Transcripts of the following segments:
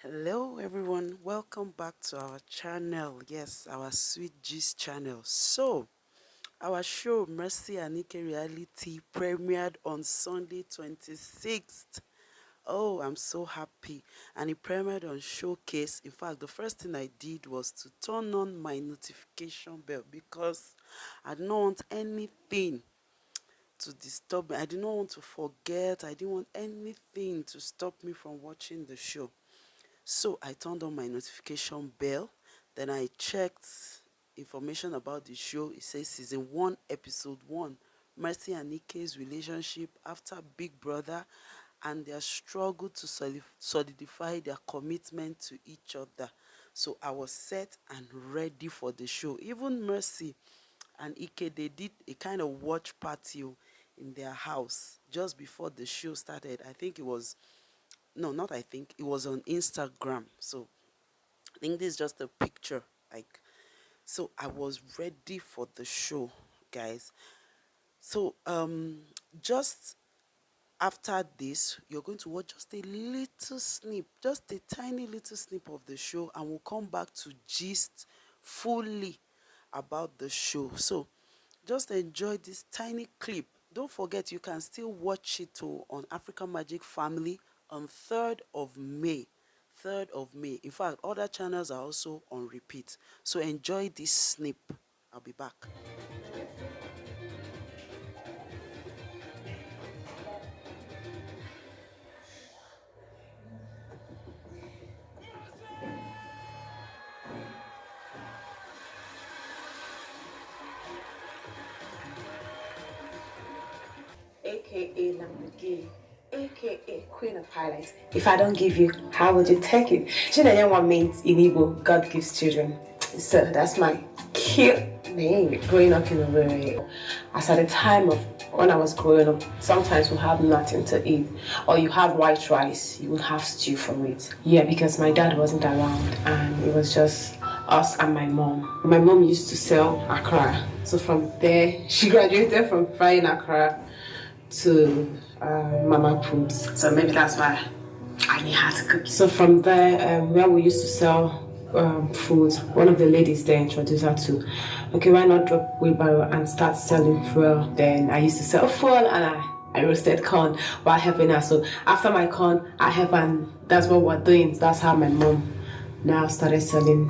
Hello everyone, welcome back to our channel. Yes, our Sweet Gist channel. So, our show Mercy Anike Reality premiered on Sunday 26th. Oh, I'm so happy. And it premiered on Showcase. In fact, the first thing I did was to turn on my notification bell because I don't want anything to disturb me. I did not want to forget. I didn't want anything to stop me from watching the show. So I turned on my notification bell. Then I checked information about the show. It says season 1, episode 1. Mercy and Nike's relationship after Big Brother and their struggle to solidify their commitment to each other. So I was set and ready for the show. Even Mercy and Ike, they did a kind of watch party in their house just before the show started. I think it was no, not I think it was on Instagram. So I think this is just a picture. Like, so I was ready for the show, guys. So just after this, you're going to watch just a little snip, just a tiny little snip of the show, and we'll come back to gist fully about the show. So just enjoy this tiny clip. Don't forget, you can still watch it on African Magic Family on 3rd of May. 3rd of May. In fact, other channels are also on repeat. So enjoy this snip. I'll be back. aka Lamborghini, aka Queen of Highlights. If I don't give you, how would you take it? Chinenyewa means in Igbo, God gives children. So that's my cute name. Growing up in a very, as at the time of when I was growing up, sometimes we have nothing to eat, or you have white rice, you would have stew from it. Yeah, because my dad wasn't around, and it was just us and my mom. My mom used to sell akra, so from there she graduated from frying akra to mama foods. So maybe that's why I knew how to cook. So from there, where we used to sell food, one of the ladies there introduced her to, okay, why not drop wheelbarrow and start selling fuel? Then I used to sell fuel and I roasted corn while helping her. So after my corn, I help, and that's what we're doing. That's how my mom now started selling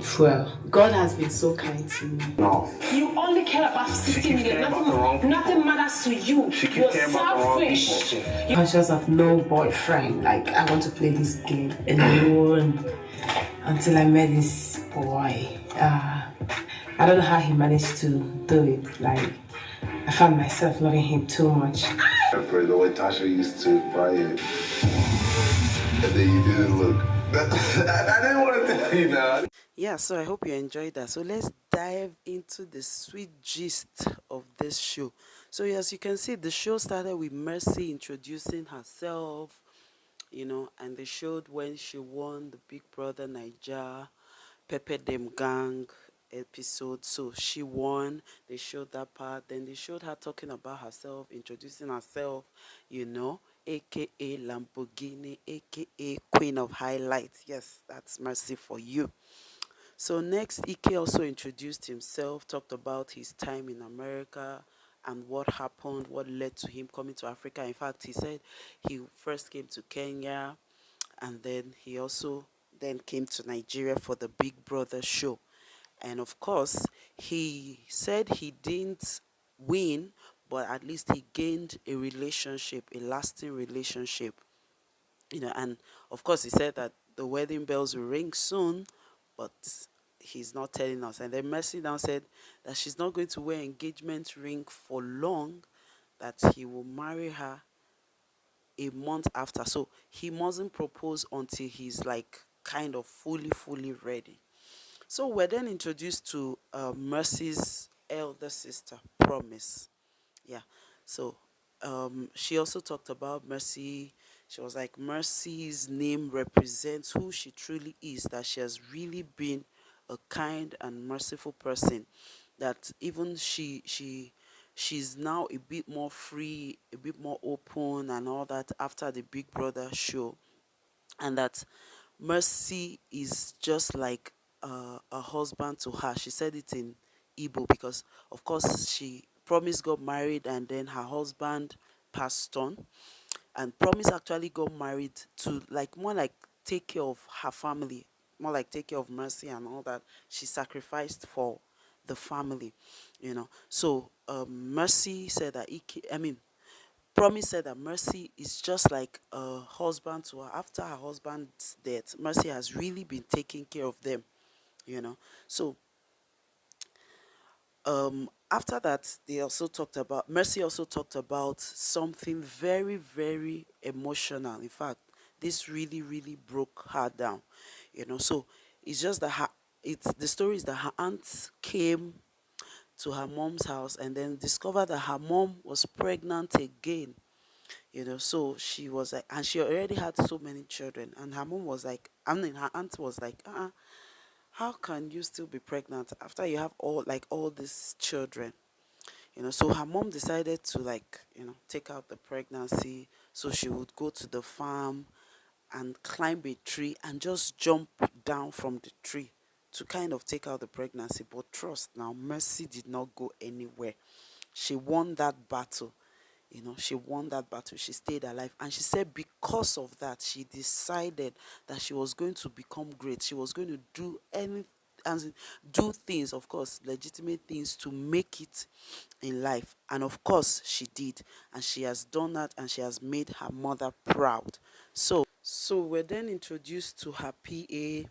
fuel. God has been so kind to me. No. You only care about 60 million. Nothing matters to you. You're selfish. You're conscious of no boyfriend. Like, I want to play this game alone until I met this boy. I don't know how he managed to do it. Like, I found myself loving him too much. The way Tasha used to buy it, and then you didn't look. I didn't want to tell you now. Yeah, so I hope you enjoyed that. So let's dive into the sweet gist of this show. So as you can see, the show started with Mercy introducing herself, and they showed when she won the Big Brother Naija Pepper Dem Gang episode. So she won. They showed that part. Then they showed her talking about herself, introducing herself, aka Lamborghini, aka Queen of Highlights. Yes, that's Mercy for you. So next, Ike also introduced himself, talked about his time in America and what happened, what led to him coming to Africa. In fact, he said he first came to Kenya, and then he also then came to Nigeria for the Big Brother show. And of course, he said he didn't win, but at least he gained a relationship, a lasting relationship. And of course he said that the wedding bells will ring soon, but he's not telling us. And then Mercy now said that she's not going to wear engagement ring for long, that he will marry her a month after. So he mustn't propose until he's like kind of fully ready. So we're then introduced to Mercy's elder sister, Promise. Yeah. So she also talked about Mercy. She was like, Mercy's name represents who she truly is, that she has really been a kind and merciful person, that even she's now a bit more free, a bit more open and all that after the Big Brother show, and that Mercy is just like a husband to her. She said it in Igbo because, of course, she Promise got married and then her husband passed on. And Promise actually got married to like more like take care of her family, more like take care of Mercy and all that. She sacrificed for the family, you know. So Mercy said that Promise said that Mercy is just like a husband to her. After her husband's death, Mercy has really been taking care of them, you know. So after that, they also talked about Mercy also talked about something very, very emotional. In fact, this really, really broke her down, you know. So it's just that it's the story is that her aunt came to her mom's house and then discovered that her mom was pregnant again, you know. So she was like, and she already had so many children, and her mom was like, her aunt was like, how can you still be pregnant after you have all these children, you know. So her mom decided to, like, you know, take out the pregnancy, so she would go to the farm and climb a tree and just jump down from the tree to kind of take out the pregnancy. But trust now, Mercy did not go anywhere. She won that battle, you know. She won that battle. She stayed alive, and she said because of that she decided that she was going to become great. She was going to do any and do things, of course legitimate things, to make it in life. And of course she did, and she has done that, and she has made her mother proud. So we're then introduced to her PA,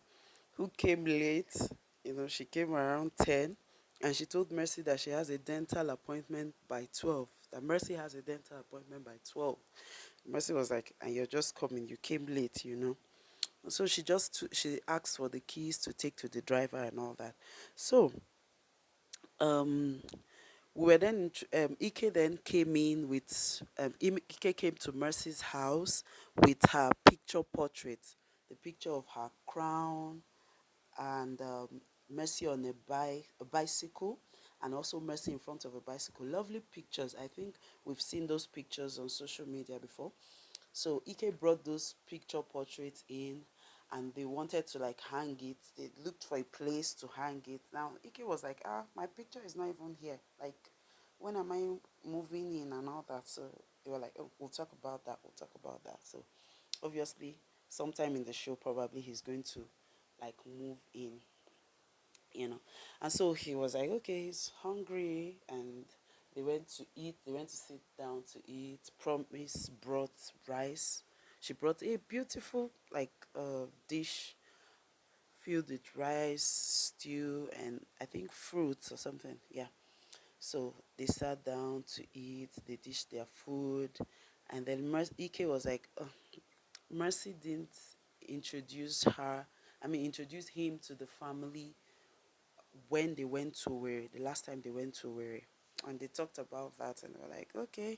who came late. You know, she came around 10, and she told Mercy that she has a dental appointment by 12. That Mercy has a dental appointment by 12. Mercy was like, and you're just coming, you came late, you know. So she asked for the keys to take to the driver and all that. So um we were then Ike then came in with Ike came to Mercy's house with her picture portrait, the picture of her crown, and Mercy on a bicycle, and also Mercy in front of a bicycle. Lovely pictures. I think we've seen those pictures on social media before. So Ike brought those picture portraits in, and they wanted to like hang it. They looked for a place to hang it. Now Ike was like, my picture is not even here. Like, when am I moving in and all that? So they were like, oh, we'll talk about that. We'll talk about that. So obviously, sometime in the show, probably he's going to like move in, you know. And so he was like, okay, he's hungry, and they went to eat. They went to sit down to eat. Promise brought rice. She brought a beautiful like dish filled with rice, stew, and I think fruits or something. Yeah. So they sat down to eat. They dished their food, and then Ike was like, oh, Mercy didn't introduce her. I mean, introduce him to the family when they went to where the last time they went to where, and they talked about that, and they were like, okay,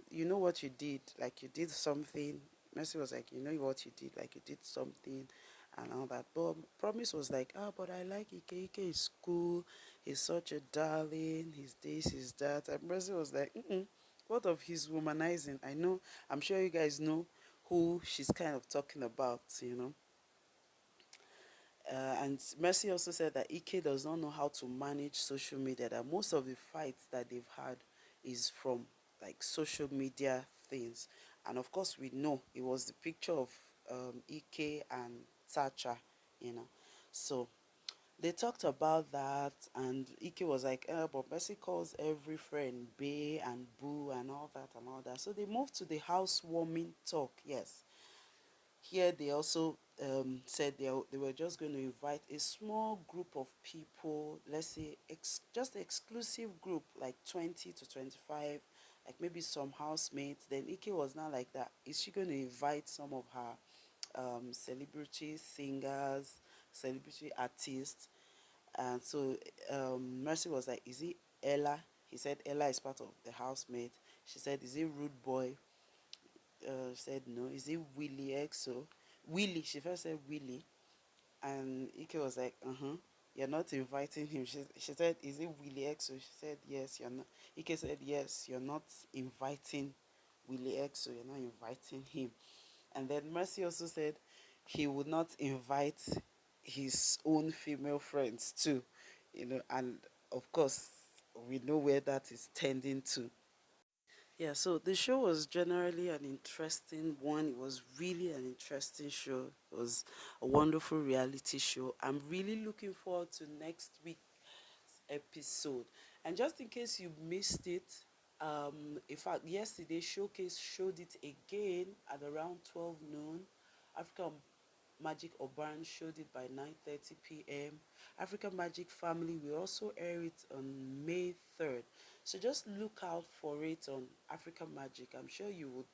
you know what you did, like you did something. Mercy was like, you know what you did, like you did something and all that. But Promise was like, but I like Ike. Ike is cool, he's such a darling, he's this, he's that. And Mercy was like, what of his womanizing? I know, I'm sure you guys know who she's kind of talking about, you know. And Mercy also said that Ike does not know how to manage social media, that most of the fights that they've had is from like social media things. And of course, we know it was the picture of Ike and Sacha, you know. So they talked about that, and Ike was like, but Mercy calls every friend Bay and Boo and all that and all that. So they moved to the housewarming talk, yes. Here they also said they were just going to invite a small group of people, let's say just an exclusive group, like 20 to 25, like maybe some housemates. Then Ike was not like that. Is she going to invite some of her celebrity singers, celebrity artists? And so Mercy was like, is it Ella? He said Ella is part of the housemate. She said, is it Rude Boy? Said no. Is it Willie EXO? Willie. She first said Willie, and Ike was like, you're not inviting him. She said, is it Willie EXO? She said, yes, you're not. Ike said, yes, you're not inviting Willie EXO. You're not inviting him. And then Mercy also said, he would not invite his own female friends too, and of course, we know where that is tending to. Yeah, so the show was generally an interesting one. It was really an interesting show. It was a wonderful reality show. I'm really looking forward to next week's episode. And just in case you missed it, in fact, yesterday Showcase showed it again at around 12 noon. African Magic Oban showed it by 9:30 p.m. African Magic Family will also air it on May 3rd. So just look out for it on African Magic. I'm sure you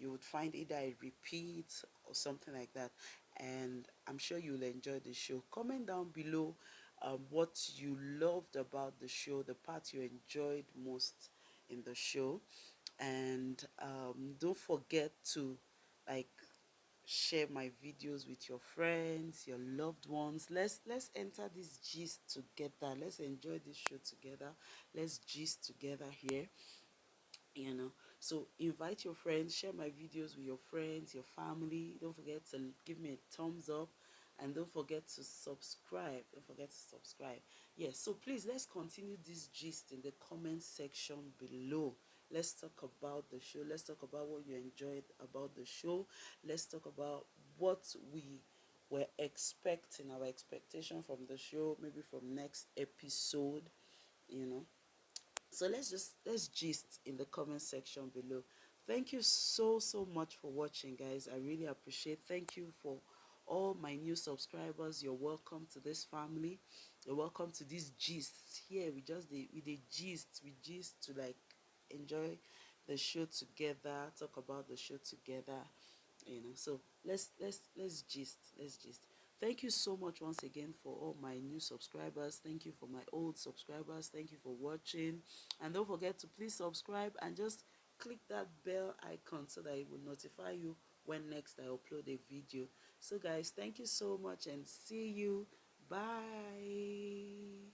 would find either a repeat or something like that. And I'm sure you'll enjoy the show. Comment down below what you loved about the show, the part you enjoyed most in the show. And don't forget to like share my videos with your friends, your loved ones. Let's enter this gist together. Let's enjoy this show together. Let's gist together here. So invite your friends, share my videos with your friends, your family. Don't forget to give me a thumbs up, and don't forget to subscribe. Don't forget to subscribe. Yes, so please, let's continue this gist in the comment section below. Let's talk about the show. Let's talk about what you enjoyed about the show. Let's talk about what we were expecting, our expectation from the show, maybe from next episode, you know so let's gist in the comment section below. Thank you so much for watching, guys. I really appreciate. Thank you for all my new subscribers. You're welcome to this family. You're welcome to this gist here. We gist to like enjoy the show together, talk about the show together. So let's gist. Thank you so much once again for all my new subscribers. Thank you for my old subscribers. Thank you for watching, and don't forget to please subscribe and just click that bell icon so that it will notify you when next I upload a video. So guys, thank you so much and see you. Bye.